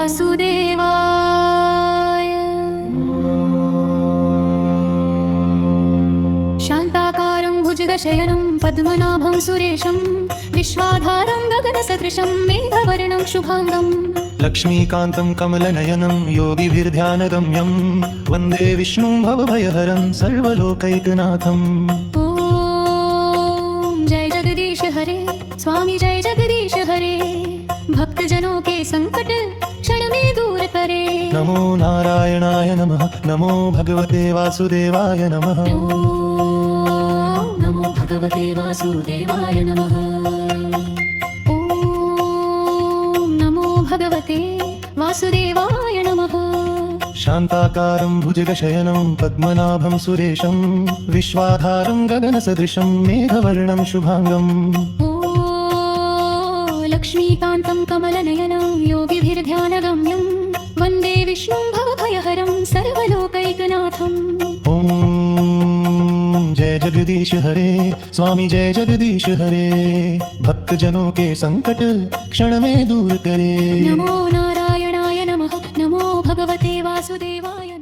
वासुदेवाय। शान्ताकारं भुजगशयनं पद्मनाभं सुरेशं विश्वाधारं गगनसदृशं मेघवर्णं शुभाङ्गं लक्ष्मीकान्तं कमलनयनं योगिभिर्ध्यानगम्यं वन्दे विष्णुं भवभयहरं सर्वलोकैकनाथम्। ओम जय जगदीश हरे स्वामी जय जगदीश हरे, भक्तजनों के संकट क्षण में दूर करे। नमो नारायणाय नमः, नमो भगवते वासुदेवाय नमः। ओम नमो भगवते वासुदेवाय नमः। ओम नमो भगवते वासुदेवाय नमः। शान्ताकारं भुजगशयनं पद्मनाभं सुरेशं विश्वाधारं गगनसदृशं मेघवर्णं शुभाङ्गम्। लक्ष्मीकान्तं कमलनयनं योगिभिर्ध्यानगम्यं वन्दे विष्णुं भवभयहरं सर्वलोकैकनाथम्। ॐ जय जगदीश हरे स्वामी जय जगदीश हरे, भक्तजनों के संकट क्षण में दूर करे। नमो नारायणाय नमः, नमो भगवते वासुदेवाय।